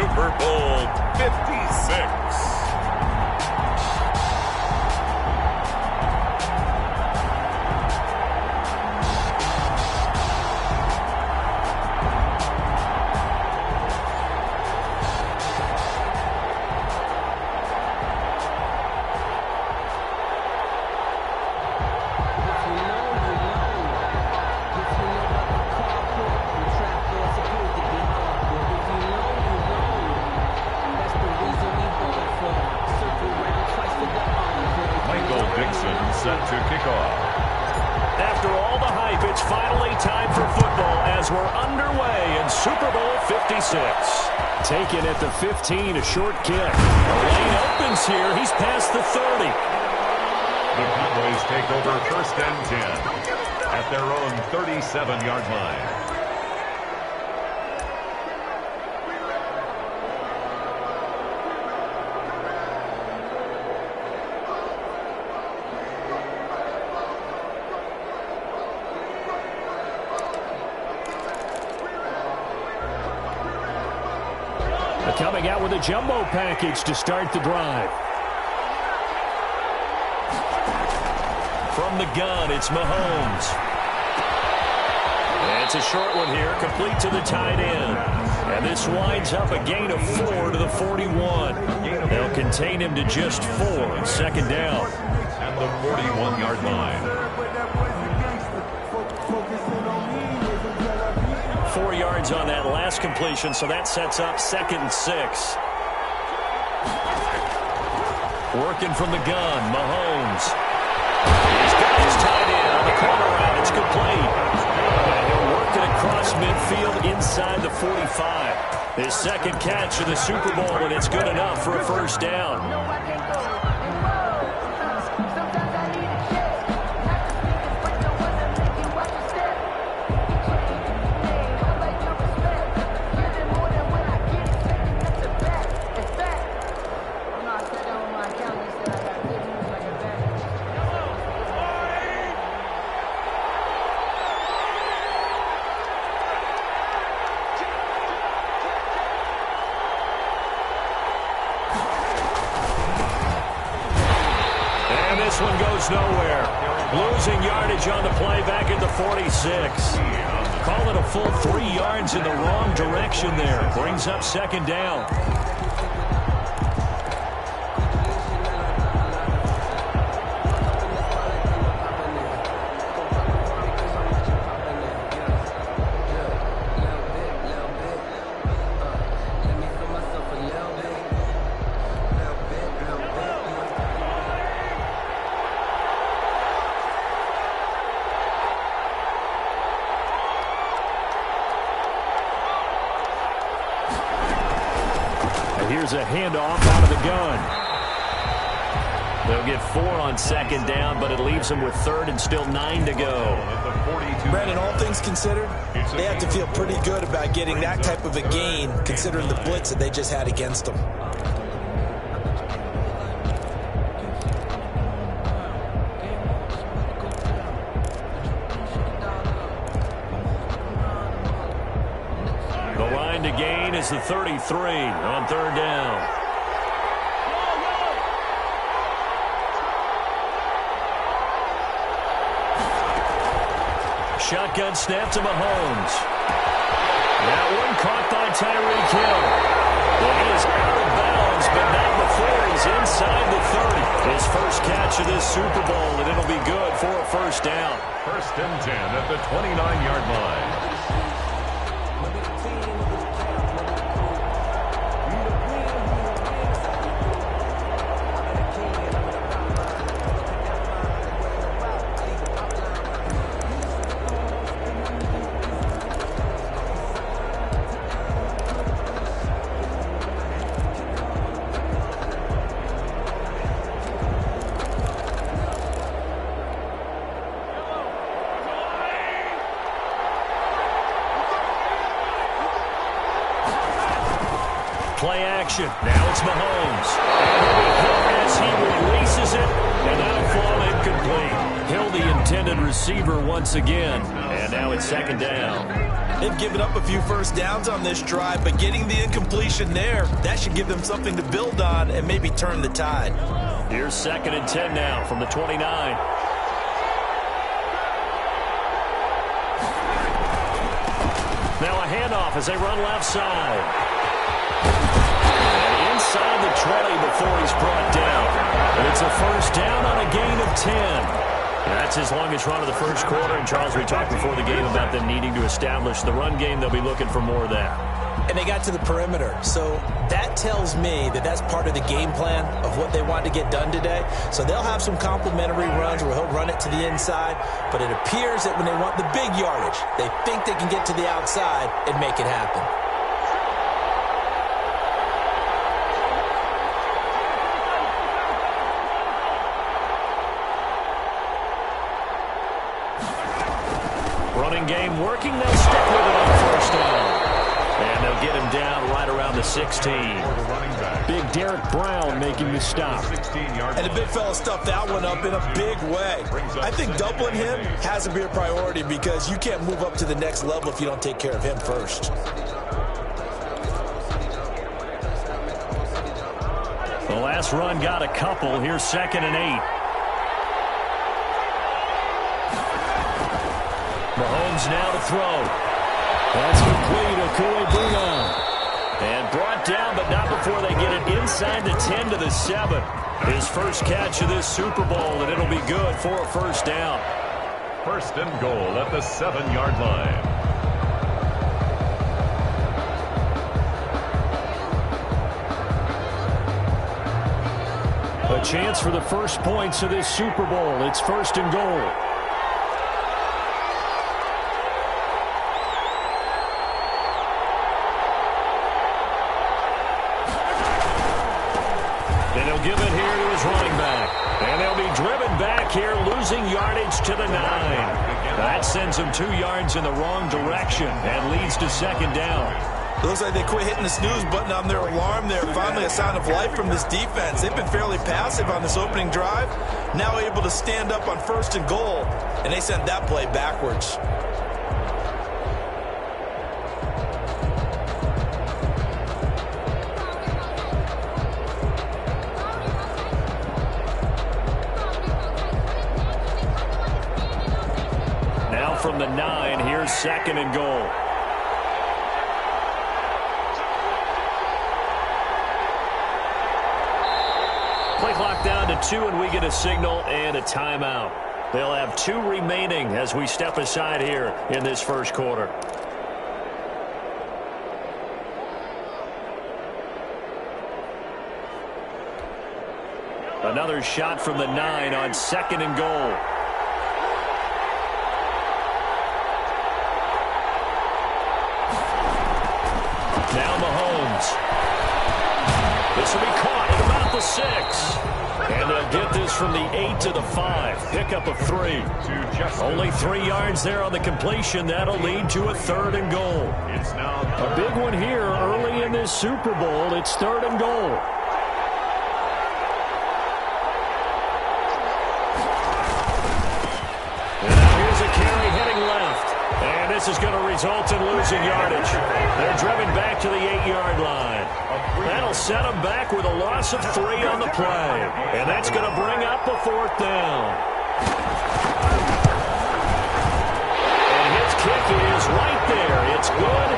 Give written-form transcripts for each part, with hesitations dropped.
Super Bowl 56. Set to kick off. After all the hype, it's finally time for football as we're underway in Super Bowl 56. Taken at the 15, a short kick. The lane opens here. He's past the 30. The Cowboys take over 1st and 10 at their own 37-yard line. Coming out with a jumbo package to start the drive. From the gun, it's Mahomes. And it's a short one here, complete to the tight end. And this winds up a gain of 4 to the 41. They'll contain him to just 4 on 2nd down. At the 41-yard line. 4 yards on that last completion, so that sets up 2nd and 6. Working from the gun, Mahomes. He's got his tight end on the corner route. It's complete. And he'll work it across midfield inside the 45. His 2nd catch of the Super Bowl, and it's good enough for a 1st down. This one goes nowhere. Losing yardage on the play back at the 46. Call it a full 3 yards in the wrong direction there. Brings up 2nd down. Here's a handoff out of the gun. They'll get 4 on 2nd down, but it leaves them with 3rd and still 9 to go. Brandon, all things considered, they have to feel pretty good about getting that type of a gain, considering the blitz that they just had against them. To gain is the 33 on 3rd down. Shotgun snap to Mahomes. That one caught by Tyreek Hill. Well, he is out of bounds, but not before he's inside the 30. His first catch of this Super Bowl, and it'll be good for a 1st down. 1st and 10 at the 29-yard line. Play action. Now it's Mahomes. As he releases it, and that'll fall incomplete. Hill, the intended receiver once again. And now it's 2nd down. They've given up a few first downs on this drive, but getting the incompletion there, that should give them something to build on and maybe turn the tide. Here's 2nd and 10 now from the 29. Now a handoff as they run left side. And inside the 20 before he's brought down. And it's a first down on a gain of 10. That's his longest run of the first quarter. And, Charles, we talked before the game about them needing to establish the run game. They'll be looking for more of that. And they got to the perimeter. So that tells me that that's part of the game plan of what they want to get done today. So they'll have some complementary runs where he'll run it to the inside. But it appears that when they want the big yardage, they think they can get to the outside and make it happen. Running game working. They'll stick with it on first down. And they'll get him down right around the 16. Big Derek Brown making the stop. And the big fella stuffed that one up in a big way. I think doubling him has to be a priority because you can't move up to the next level if you don't take care of him first. The last run got a couple. Here's 2nd and 8. Mahomes now to throw. That's complete. Okue and brought down, but not before they get it inside the 10 to the 7. His first catch of this Super Bowl, and it'll be good for a first down. 1st and goal at the 7-yard line. A chance for the first points of this Super Bowl. It's 1st and goal. Give it here to his running back. And they'll be driven back here, losing yardage to the 9. That sends them 2 yards in the wrong direction and leads to 2nd down. It looks like they quit hitting the snooze button on their alarm there. Finally a sign of life from this defense. They've been fairly passive on this opening drive. Now able to stand up on 1st and goal. And they sent that play backwards. From the 9, here's 2nd and goal. Play clock down to 2, and we get a signal and a timeout. They'll have 2 remaining as we step aside here in this first quarter. Another shot from the 9 on 2nd and goal. Now Mahomes. This will be caught at about the 6. And they'll get this from the 8 to the 5. Pickup of 3. Only 3 yards there on the completion. That'll lead to a 3rd and goal. A big one here early in this Super Bowl. It's 3rd and goal. And now here's a carry heading left. And this is going to result in losing yardage. They're driven back to the 8-yard line. That'll set them back with a loss of 3 on the play. And that's going to bring up a 4th down. And his kick is right there. It's good.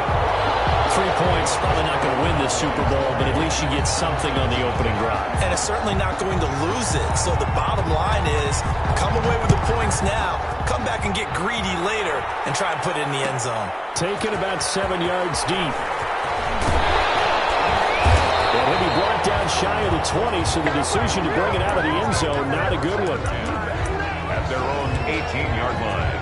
3 points, probably not going to win this Super Bowl, but at least you get something on the opening drive. And it's certainly not going to lose it. So the bottom line is, come away with the points now, come back and get greedy later, and try and put it in the end zone. Taken about 7 yards deep. And he'll be brought down shy of the 20, so the decision to bring it out of the end zone, not a good one. At their own 18-yard line.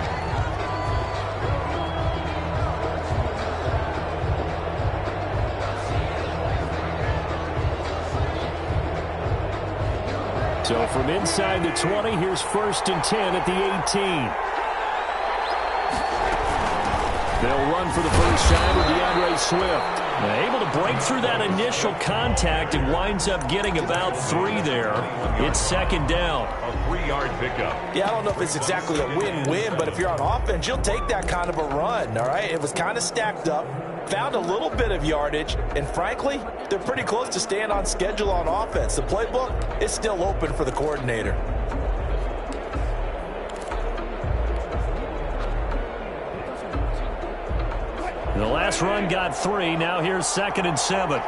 So from inside the 20, here's 1st and 10 at the 18. They'll run for the first time with DeAndre Swift. Able to break through that initial contact and winds up getting about 3 there. It's second down. A 3-yard pickup. Yeah, I don't know if it's exactly a win-win, but if you're on offense, you'll take that kind of a run, all right? It was kind of stacked up, found a little bit of yardage, and frankly, they're pretty close to staying on schedule on offense. The playbook is still open for the coordinator. The last run got 3. Now here's 2nd and 7.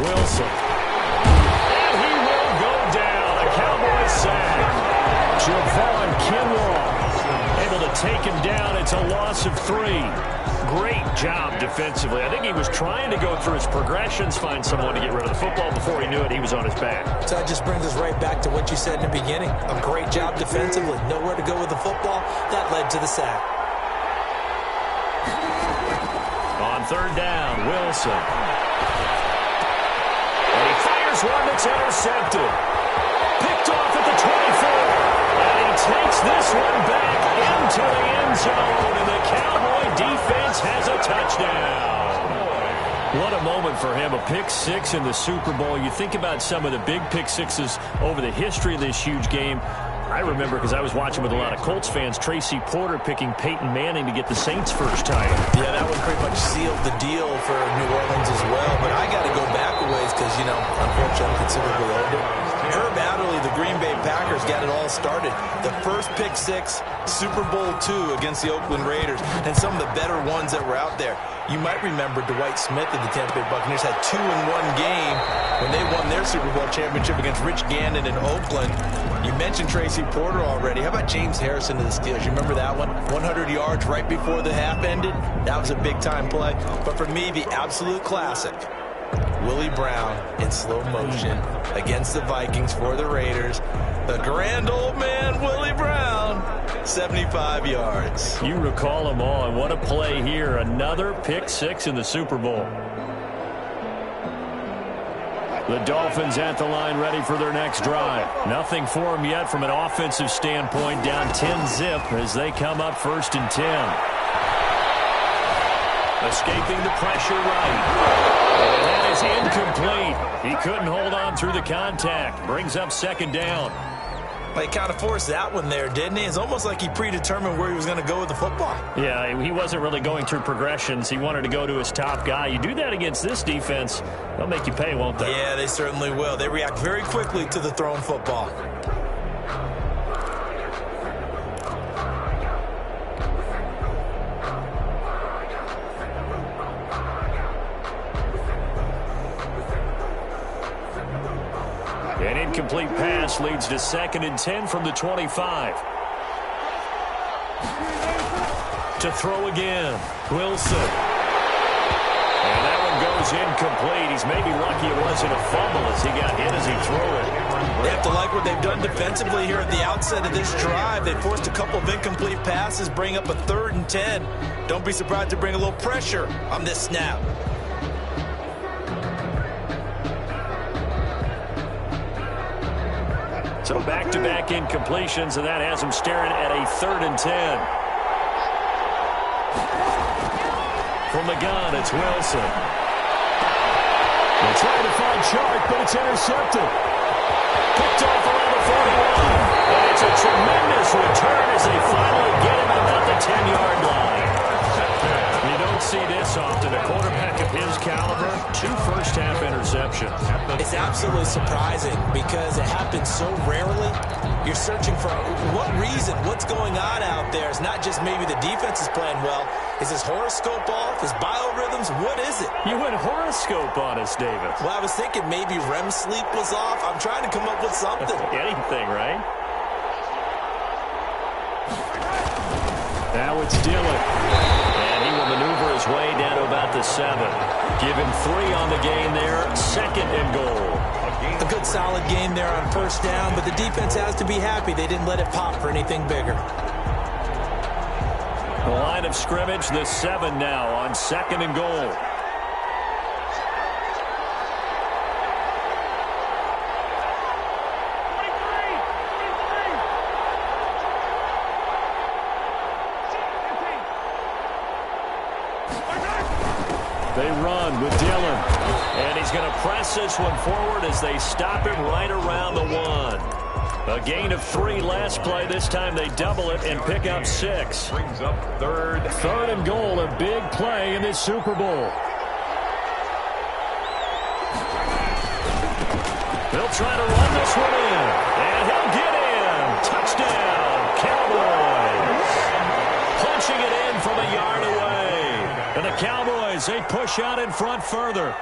Wilson. And he will go down. A Cowboys sack. Javon Kinlaw able to take him down. It's a loss of 3. Great job defensively. I think he was trying to go through his progressions, find someone to get rid of the football. Before he knew it, he was on his back. So that just brings us right back to what you said in the beginning. A great job defensively. Nowhere to go with the football. That led to the sack. On 3rd down, Wilson. And he fires one that's intercepted. Picked off at the 24. And he takes this one back into the end zone. And the Cowboy defense has a touchdown. What a moment for him. A pick 6 in the Super Bowl. You think about some of the big pick 6s over the history of this huge game. I remember, because I was watching with a lot of Colts fans, Tracy Porter picking Peyton Manning to get the Saints' first title. Yeah, that one pretty much sealed the deal for New Orleans as well. But I got to go back a ways because, you know, unfortunately, I'm considerably older. Herb Adderley, the Green Bay Packers, got it all started. The first pick 6, Super Bowl II against the Oakland Raiders, and some of the better ones that were out there. You might remember Dwight Smith of the Tampa Bay Buccaneers had 2 in one game when they won their Super Bowl championship against Rich Gannon in Oakland. You mentioned Tracy Porter already. How about James Harrison of the Steelers? You remember that one? 100 yards right before the half ended? That was a big-time play. But for me, the absolute classic, Willie Brown in slow motion against the Vikings for the Raiders. The grand old man, Willie Brown, 75 yards. You recall them all, and what a play here. Another pick 6 in the Super Bowl. The Dolphins at the line, ready for their next drive. Nothing for them yet from an offensive standpoint. Down 10-zip as they come up 1st and 10. Escaping the pressure right. And that is incomplete. He couldn't hold on through the contact. Brings up 2nd down. He kind of forced that one there, didn't he? It's almost like he predetermined where he was going to go with the football. Yeah, he wasn't really going through progressions. He wanted to go to his top guy. You do that against this defense, they'll make you pay, won't they? Yeah, they certainly will. They react very quickly to the thrown football. An incomplete pass leads to 2nd and 10 from the 25. To throw again, Wilson. And that one goes incomplete. He's maybe lucky it wasn't a fumble as he got hit as he threw it. They have to like what they've done defensively here at the outset of this drive. They forced a couple of incomplete passes, bring up a 3rd and 10. Don't be surprised to bring a little pressure on this snap. So back-to-back incompletions, and that has him staring at a 3rd and 10. From the gun, it's Wilson. They're trying to find Chark, but it's intercepted. Picked off around the 41. And it's a tremendous return as they finally get him about the 10-yard line. You don't see this often. A quarterback of his caliber, 2 first-half interceptions. It's absolutely surprising because it happens so rarely. You're searching for what reason, what's going on out there. It's not just maybe the defense is playing well. Is his horoscope off? His biorhythms? What is it? You went horoscope on us, David. Well, I was thinking maybe REM sleep was off. I'm trying to come up with something. Anything, right? Now it's Dillon. And he will maneuver his way down to about the 7. Give him 3 on the gain there. 2nd and goal. A good solid game there on 1st down, but the defense has to be happy they didn't let it pop for anything bigger. The line of scrimmage, the 7 now on 2nd and goal. run with Dillon. And he's going to press this one forward as they stop him right around the 1. A gain of 3 last play. This time they double it and pick up 6. Brings up third. Third and goal, a big play in this Super Bowl. They'll try to run this one in. And he'll get in. Touchdown, Cowboys. Punching it in from a yard away. And the Cowboys, they push out in front further.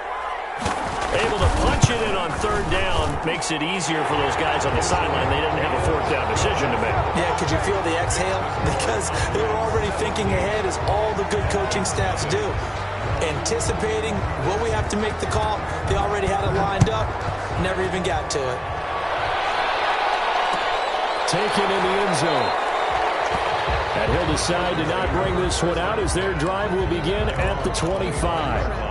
Able to punch it in on third down makes it easier for those guys on the sideline. They didn't have a fourth down decision to make. Yeah, could you feel the exhale? Because they were already thinking ahead, as all the good coaching staffs do. Anticipating what we have to make the call. They already had it lined up. Never even got to it. Taken in the end zone. And he'll decide to not bring this one out as their drive will begin at the 25.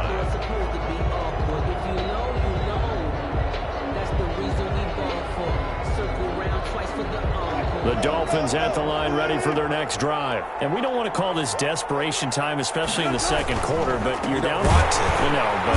The Dolphins at the line ready for their next drive. And we don't want to call this desperation time, especially in the second quarter, but you're down. No, but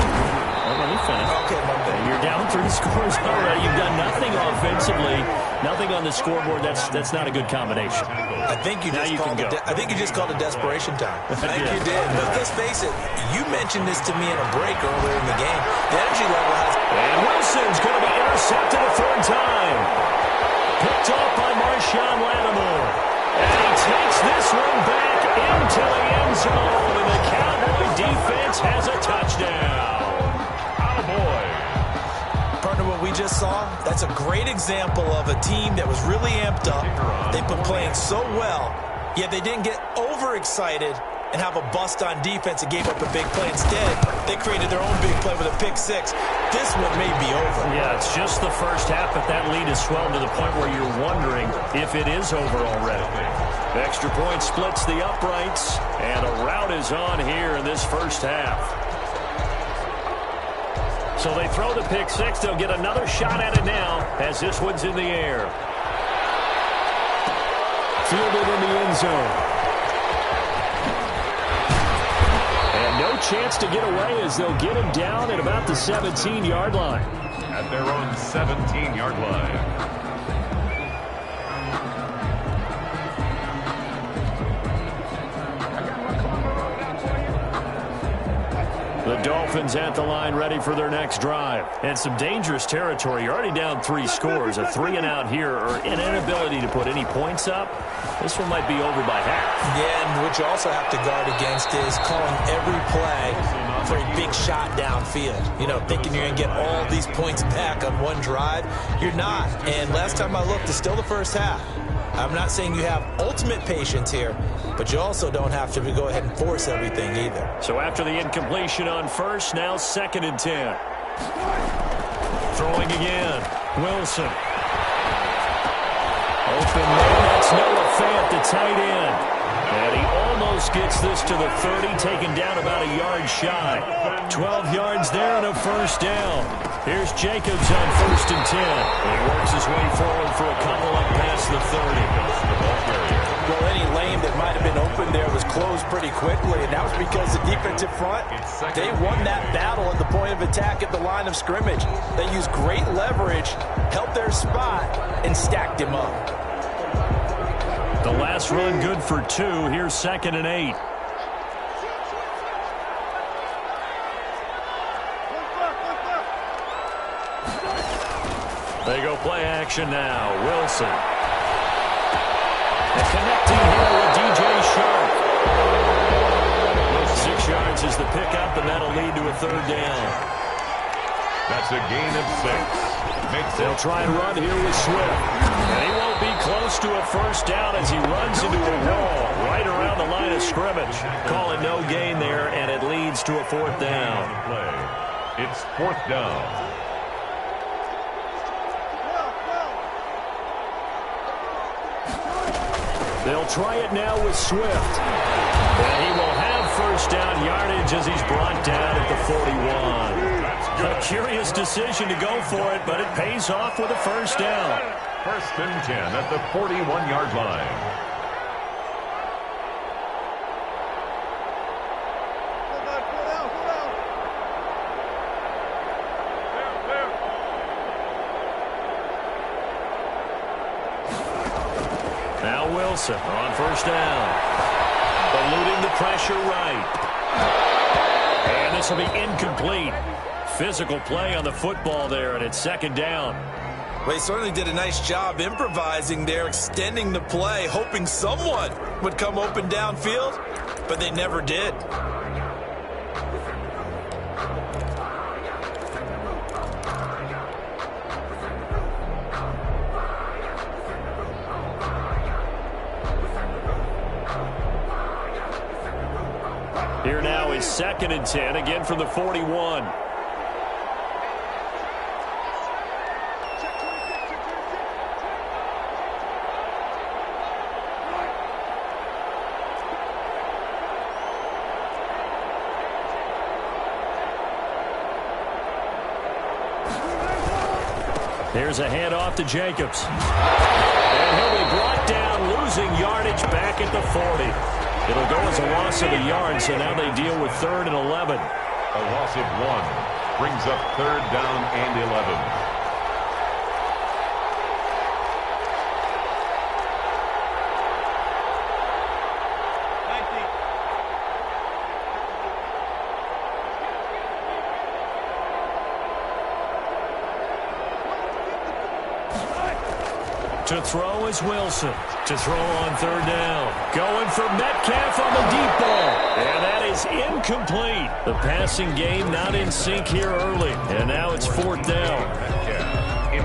let me finish. Okay, you're down 3 scores already. You've done nothing offensively, nothing on the scoreboard. That's not a good combination. I think you just called it desperation time. I think you did. But let's face it, you mentioned this to me in a break earlier in the game. The energy level has... And Wilson's going to be intercepted a third time. Picked off by Marshawn Lattimore. And he takes this one back into the end zone. And the Cowboy defense has a touchdown. Cowboy. Partner, what we just saw, that's a great example of a team that was really amped up. They've been playing so well, yet they didn't get overexcited and have a bust on defense and gave up a big play. Instead, they created their own big play with a pick 6. This one may be over. Yeah, it's just the first half, but that lead has swelled to the point where you're wondering if it is over already. The extra point splits the uprights, and a rout is on here in this first half. So they throw the pick 6. They'll get another shot at it now as this one's in the air. Fielded in the end zone. No chance to get away as they'll get him down at about the 17-yard line. At their own 17-yard line. The Dolphins at the line ready for their next drive. And some dangerous territory. You're already down 3 scores. A 3-and-out here or an inability to put any points up. This one might be over by half. Yeah, and what you also have to guard against is calling every play for a big shot downfield. You know, thinking you're going to get all these points back on one drive. You're not. And last time I looked, it's still the first half. I'm not saying you have ultimate patience here, but you also don't have to go ahead and force everything either. So after the incompletion on first, now 2nd and 10. Throwing again. Wilson. Open man, that's Noah Fant, the tight end. And he almost gets this to the 30, taken down about a yard shy. 12 yards there and a first down. Here's Jacobs on 1st and 10. He works his way forward for a couple up past the 30. Well, any lane that might have been open there was closed pretty quickly, and that was because the defensive front, they won that battle at the point of attack at the line of scrimmage. They used great leverage, held their spot, and stacked him up. The last run good for 2. Here's 2nd and 8. They go play action now. Wilson. And connecting here with DJ Shark. 6 yards is the pickup, and that'll lead to a 3rd down. That's a gain of 6. They'll try and run here with Swift. And he won't be close to a first down as he runs into a wall right around the line of scrimmage. Calling no gain there, and it leads to a 4th down. It's 4th down. They'll try it now with Swift. And he will have first down yardage as he's brought down at the 41. A curious decision to go for it, but it pays off with a first down. 1st and 10 at the 41-yard line. Wilson on first down. Eluding the pressure right. And this will be incomplete. Physical play on the football there, and it's second down. Well, he certainly did a nice job improvising there, extending the play, hoping someone would come open downfield, but they never did. Here now is 2nd and 10, again from the 41. Here's a handoff to Jacobs. And he'll be brought down, losing yardage back at the 40. It'll go as a loss of a yard, so now they deal with 3rd and 11. A loss of 1 brings up 3rd down and 11. To throw is Wilson. To throw on 3rd down. Going for Metcalf on the deep ball. And that is incomplete. The passing game not in sync here early. And now it's 4th down.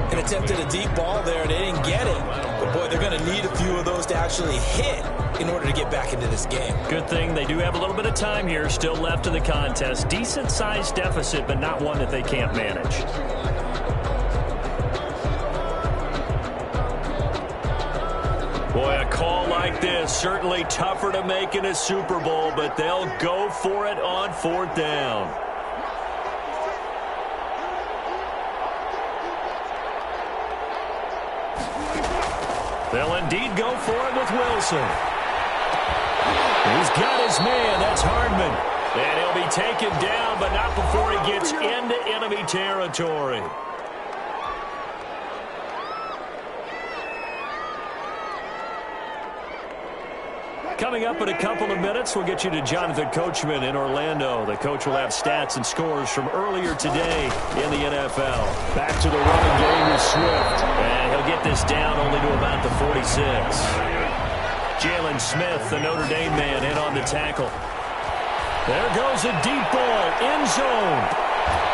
And attempted a deep ball there, and they didn't get it. But, boy, they're going to need a few of those to actually hit in order to get back into this game. Good thing they do have a little bit of time here still left in the contest. Decent-sized deficit, but not one that they can't manage. Boy, a call like this, certainly tougher to make in a Super Bowl, but they'll go for it on 4th down. They'll indeed go for it with Wilson. He's got his man, that's Hardman. And he'll be taken down, but not before he gets into enemy territory. Coming up in a couple of minutes, we'll get you to Jonathan Coachman in Orlando. The coach will have stats and scores from earlier today in the NFL. Back to the running game with Swift. And he'll get this down only to about the 46. Jalen Smith, the Notre Dame man, in on the tackle. There goes a deep ball, end zone.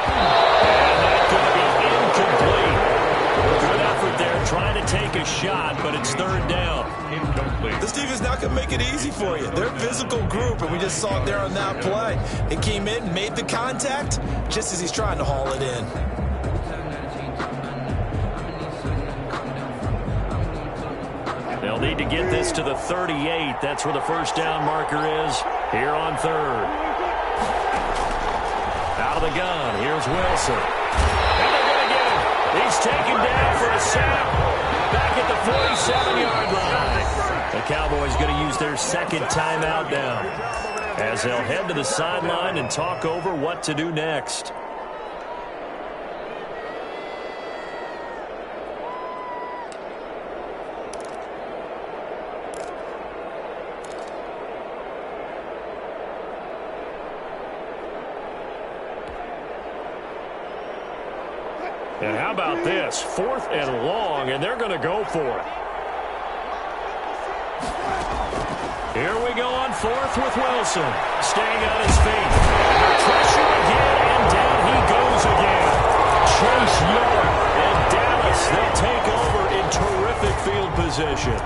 And that's going to be incomplete. Good effort there, trying to take a shot, but it's 3rd down. Incomplete. This defense not going to make it easy for you. They're a physical group, and we just saw it there on that play. It came in, made the contact, just as he's trying to haul it in. They'll need to get this to the 38. That's where the first down marker is here on 3rd. Out of the gun, here's Wilson. And they're going to get him. He's taken down for a sack. Back at the 47-yard line. The Cowboys going to use their 2nd timeout now, as they'll head to the sideline and talk over what to do next. And how about this? 4th and long, and they're going to go for it. Here we go on 4th with Wilson. Staying on his feet. Pressure again, and down he goes again. Chase Young and Dallas, they'll take over in terrific field position.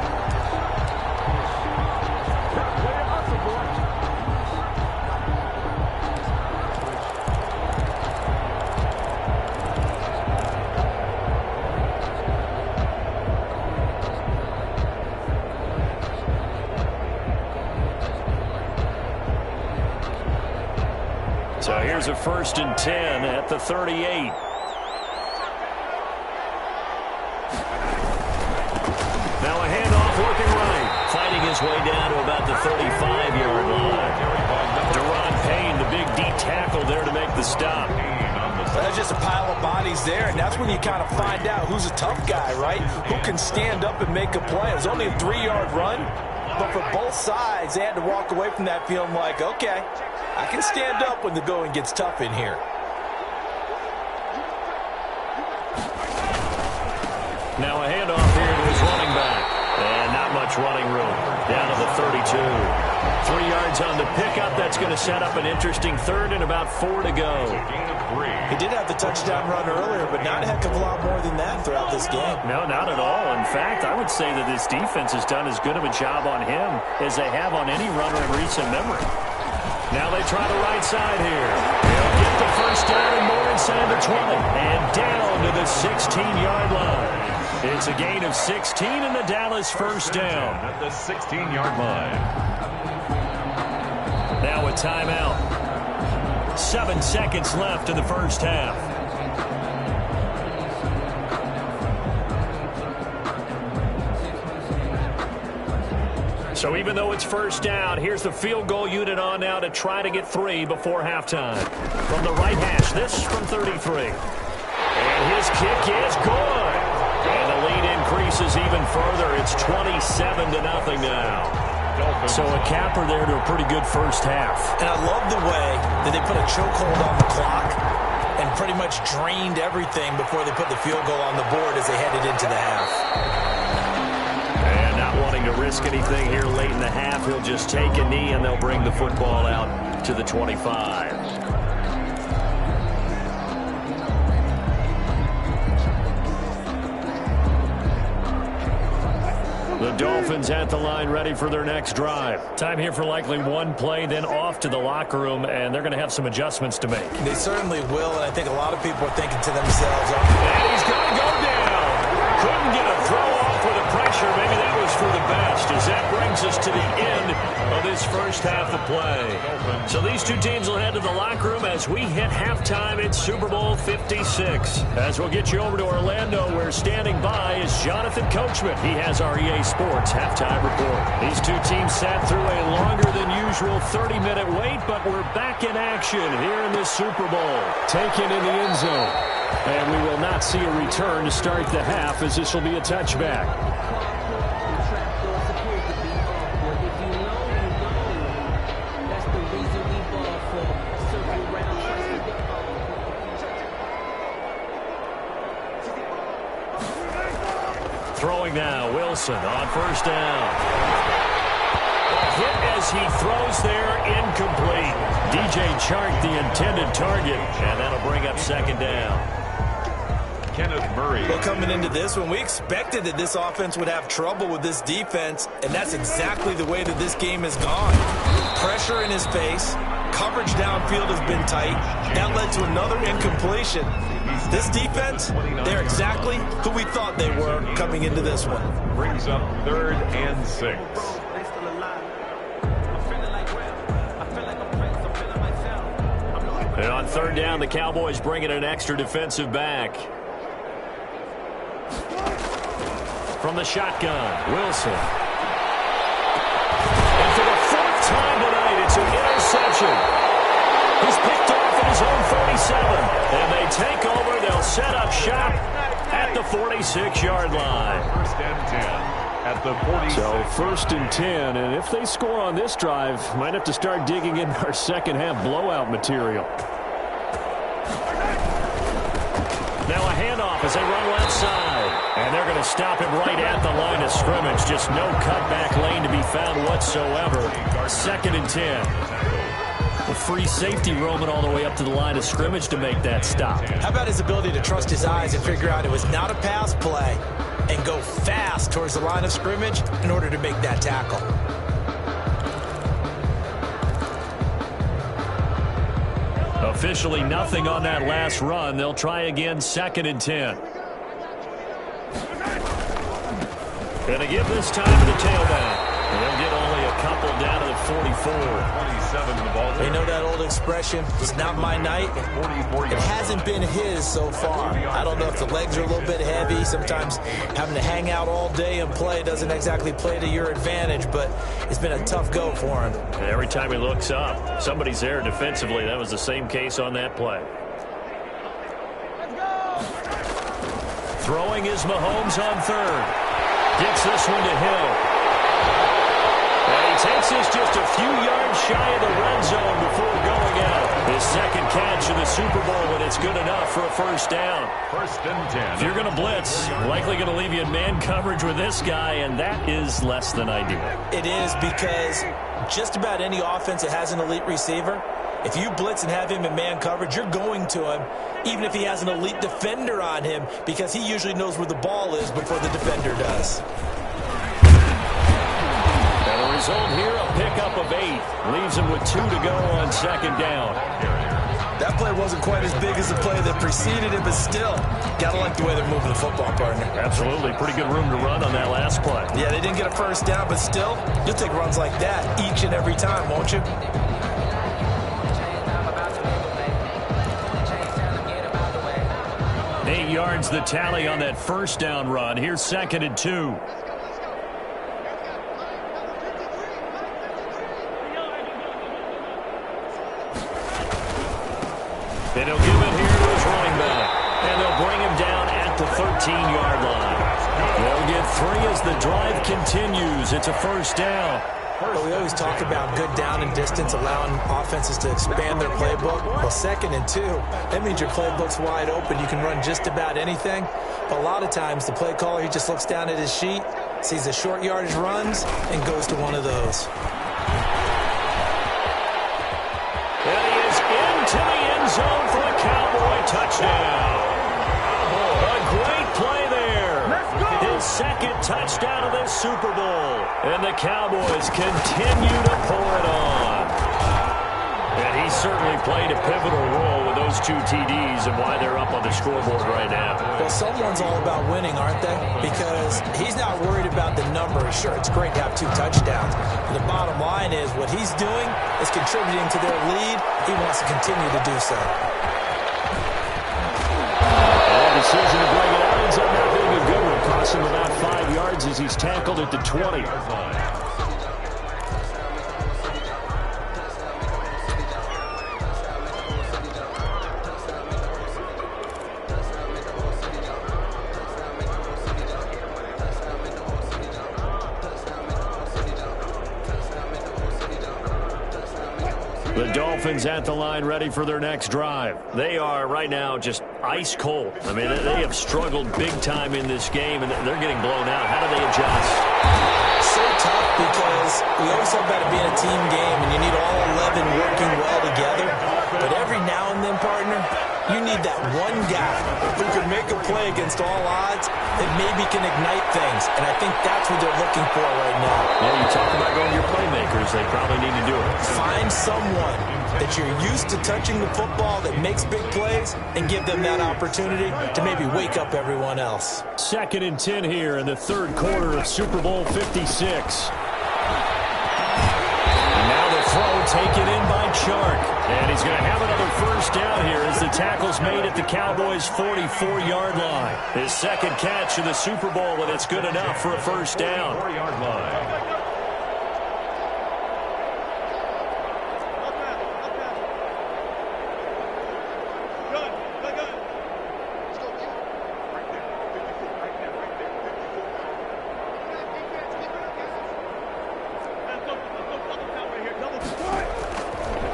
So here's a 1st and 10 at the 38. Now a handoff working right. Fighting his way down to about the 35-yard line. Deron Payne, the big D tackle there to make the stop. There's just a pile of bodies there, and that's when you kind of find out who's a tough guy, right? Who can stand up and make a play. It was only a 3-yard run, but for both sides, they had to walk away from that feeling like, okay, I can stand up when the going gets tough in here. Now a handoff here to his running back. And not much running room. Down to the 32. 3 yards on the pickup. That's going to set up an interesting third and about 4 to go. He did have the touchdown run earlier, but not a heck of a lot more than that throughout this game. No, not at all. In fact, I would say that this defense has done as good of a job on him as they have on any runner in recent memory. Now they try the right side here. They'll get the first down and more inside the 20. And down to the 16-yard line. It's a gain of 16 and the Dallas first down. At the 16-yard line. Now a timeout. 7 seconds left in the first half. So even though it's first down, here's the field goal unit on now to try to get 3 before halftime. From the right hash, this from 33. And his kick is good. And the lead increases even further. It's 27-0 now. So a capper there to a pretty good first half. And I love the way that they put a chokehold on the clock and pretty much drained everything before they put the field goal on the board as they headed into the half. And not wanting to risk anything here late in the half, he'll just take a knee and they'll bring the football out to the 25. The Dolphins at the line ready for their next drive. Time here for likely one play, then off to the locker room, and they're going to have some adjustments to make. They certainly will, and I think a lot of people are thinking to themselves, and he's going to go down. Couldn't get a throw off with the pressure. Maybe that was for the best, as that brings us to the end of this first half of play. So these two teams will head to the locker room as we hit halftime in Super Bowl 56. As we'll get you over to Orlando, where standing by is Jonathan Coachman. He has our EA Sports halftime report. These two teams sat through a longer than usual 30-minute wait, but we're back in action here in this Super Bowl. Taken in the end zone. And we will not see a return to start the half, as this will be a touchback. Throwing now, Wilson on first down. Hit as he throws there, incomplete. DJ Chark, the intended target, and that'll bring up second down. Kenneth Murray. Well, coming into this one, we expected that this offense would have trouble with this defense, and that's exactly the way that this game has gone. Pressure in his face. Coverage downfield has been tight. That led to another incompletion. This defense, they're exactly who we thought they were coming into this one. Brings up 3rd and 6. And on third down, the Cowboys bring in an extra defensive back. From the shotgun, Wilson. And for the 4th time tonight, it's an interception. He's picked off at his own 47. And they take over. They'll set up shop at the 46-yard line. 1st and 10 at the 46. So 1st and 10, and if they score on this drive, might have to start digging in our second half blowout material. Now a handoff as they run left side. And they're going to stop him right at the line of scrimmage. Just no cutback lane to be found whatsoever. 2nd and 10. A free safety roaming all the way up to the line of scrimmage to make that stop. How about his ability to trust his eyes and figure out it was not a pass play and go fast towards the line of scrimmage in order to make that tackle. Officially nothing on that last run. They'll try again, 2nd and 10. Gonna give this time to the tailback. They'll get only a couple down to the 44. 27 in the ball. You know that old expression, it's not my night. It hasn't been his so far. I don't know if the legs are a little bit heavy. Sometimes having to hang out all day and play doesn't exactly play to your advantage, but it's been a tough go for him. And every time he looks up, somebody's there defensively. That was the same case on that play. Throwing is Mahomes on third. Gets this one to Hill. And he takes this just a few yards shy of the red zone before going out. His second catch in the Super Bowl, and it's good enough for a first down. First and 10. If you're going to blitz, likely going to leave you in man coverage with this guy, and that is less than ideal. It is, because just about any offense that has an elite receiver, if you blitz and have him in man coverage, you're going to him, even if he has an elite defender on him, because he usually knows where the ball is before the defender does. And the result here, a pickup of 8. Leaves him with 2 to go on second down. That play wasn't quite as big as the play that preceded it, but still, gotta like the way they're moving the football, partner. Absolutely. Pretty good room to run on that last play. Yeah, they didn't get a first down, but still, you'll take runs like that each and every time, won't you? 8 yards the tally on that first down run. Here's second and 2. And he'll give it here to his running back. And they'll bring him down at the 13-yard line. They'll get 3 as the drive continues. It's a first down. Well, we always talk about good down and distance, allowing offenses to expand their playbook. Well, second and 2, that means your playbook's wide open. You can run just about anything. But a lot of times, the play caller, he just looks down at his sheet, sees the short yardage runs, and goes to one of those. And he is into the end zone for a Cowboy touchdown. A great play there. His second touchdown of this Super Bowl. And the Cowboys continue to pour it on. And he certainly played a pivotal role with those 2 TDs and why they're up on the scoreboard right now. Well, someone's all about winning, aren't they? Because he's not worried about the number. Sure, it's great to have 2 touchdowns. But the bottom line is what he's doing is contributing to their lead. He wants to continue to do so. The decision to bring it out ends up not being a good one. Costs him about 5 yards as he's tackled at the 20. The Dolphins at the line, ready for their next drive. They are right now just ice cold. I mean, they have struggled big time in this game, and they're getting blown out. How do they adjust? So tough, because we always talk about it being a team game, and you need all 11 working well together. But every now and then, partner, you need that one guy who can make a play against all odds that maybe can ignite things. And I think that's what they're looking for right now. Yeah, you talk about going to your playmakers. They probably need to do it. Find someone that you're used to touching the football that makes big plays and give them that opportunity to maybe wake up everyone else. Second and 10 here in the third quarter of Super Bowl 56. And now the throw taken in by Chark. And he's going to have another first down here as the tackle's made at the Cowboys' 44-yard line. His second catch in the Super Bowl, and it's good enough for a first down. 4-yard line.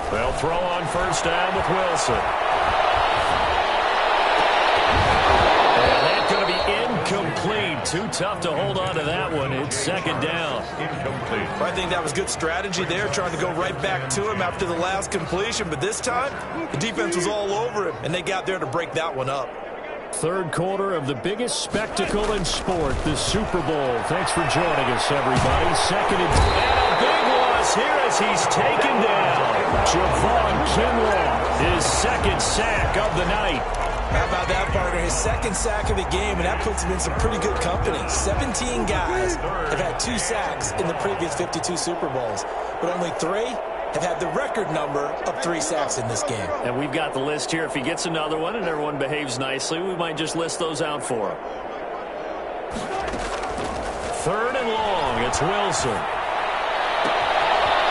They'll throw on first down with Wilson. And that's going to be incomplete. Too tough to hold on to that one. It's second down. Incomplete. I think that was good strategy there, trying to go right back to him after the last completion. But this time, the defense was all over him, and they got there to break that one up. Third quarter of the biggest spectacle in sport, the Super Bowl. Thanks for joining us, everybody. Second and a big loss here as he's taken down. Javon Kinlaw, his second sack of the night. How about that, partner? His second sack of the game, and that puts him in some pretty good company. 17 guys have had 2 sacks in the previous 52 Super Bowls, but only 3 have had the record number of 3 sacks in this game. And we've got the list here. If he gets another one and everyone behaves nicely, we might just list those out for him. Third and long. It's Wilson.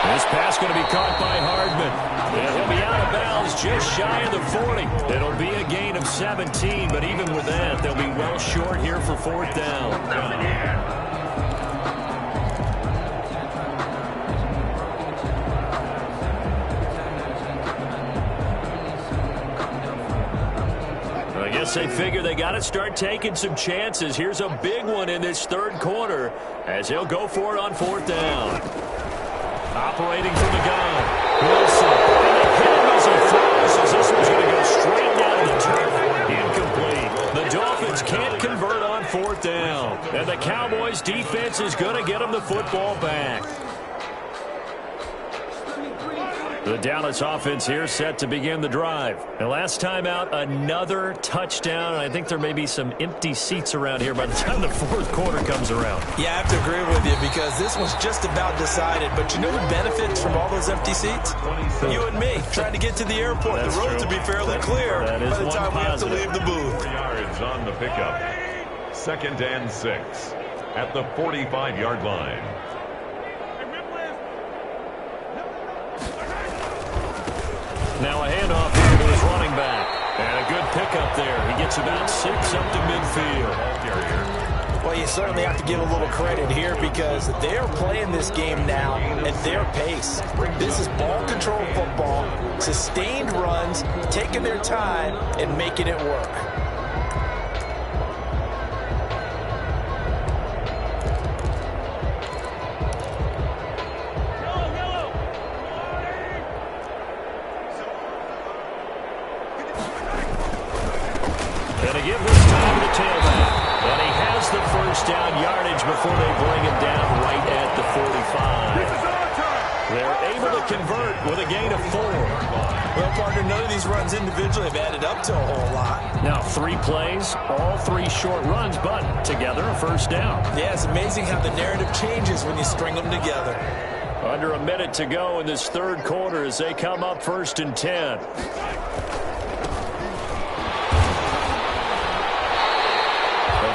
This pass going to be caught by Hardman. And he'll be out of bounds just shy of the 40. It'll be a gain of 17, but even with that, they'll be well short here for fourth down. I guess they figure they got to start taking some chances. Here's a big one in this third quarter as he'll go for it on fourth down. Operating from the gun, Wilson. And they hit him as he throws as this one's going to go straight down to the turf. Incomplete. The Dolphins can't convert on fourth down. And the Cowboys defense is going to get them the football back. The Dallas offense here set to begin the drive. The last time out, another touchdown. I think there may be some empty seats around here by the time the fourth quarter comes around. Yeah, I have to agree with you because this one's just about decided. But you know who benefits from all those empty seats? You and me, trying to get to the airport. That's the road true. to be fairly clear That is by the time we have to leave the booth. 4 yards on the pickup. 2nd and 6 at the 45-yard line. Now a handoff here to his running back. And a good pickup there. He gets about 6 up to midfield. Well, you certainly have to give a little credit here because they are playing this game now at their pace. This is ball control football, sustained runs, taking their time, and making it work. Give this time to tailback. And he has the first down yardage before they bring him down right at the 45. They're able to convert with a gain of 4. Well, partner, none of these runs individually have added up to a whole lot. Now 3 plays, all 3 short runs, but together a first down. Yeah, it's amazing how the narrative changes when you string them together. Under a minute to go in this third quarter as they come up 1st and 10.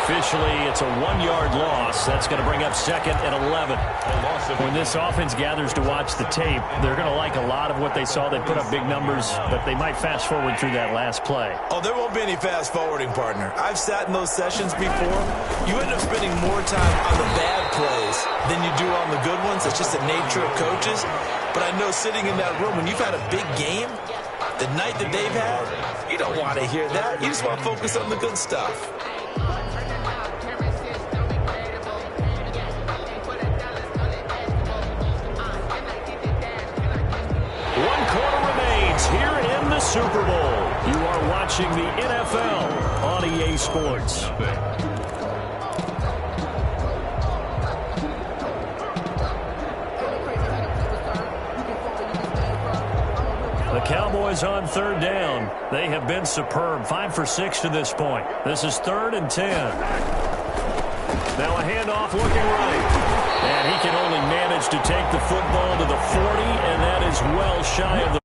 Officially, it's a 1-yard loss. That's going to bring up 2nd and 11. When this offense gathers to watch the tape, they're going to like a lot of what they saw. They put up big numbers, but they might fast forward through that last play. Oh, there won't be any fast forwarding, partner. I've sat in those sessions before. You end up spending more time on the bad plays than you do on the good ones. It's just the nature of coaches. But I know sitting in that room, when you've had a big game, the night that they've had, you don't want to hear that. You just want to focus on the good stuff. Here in the Super Bowl, you are watching the NFL on EA Sports. The Cowboys on 3rd down. They have been superb, 5 for 6 to this point. This is 3rd and 10. Now a handoff looking right. And he can only manage to take the football to the 40, and that is well shy of the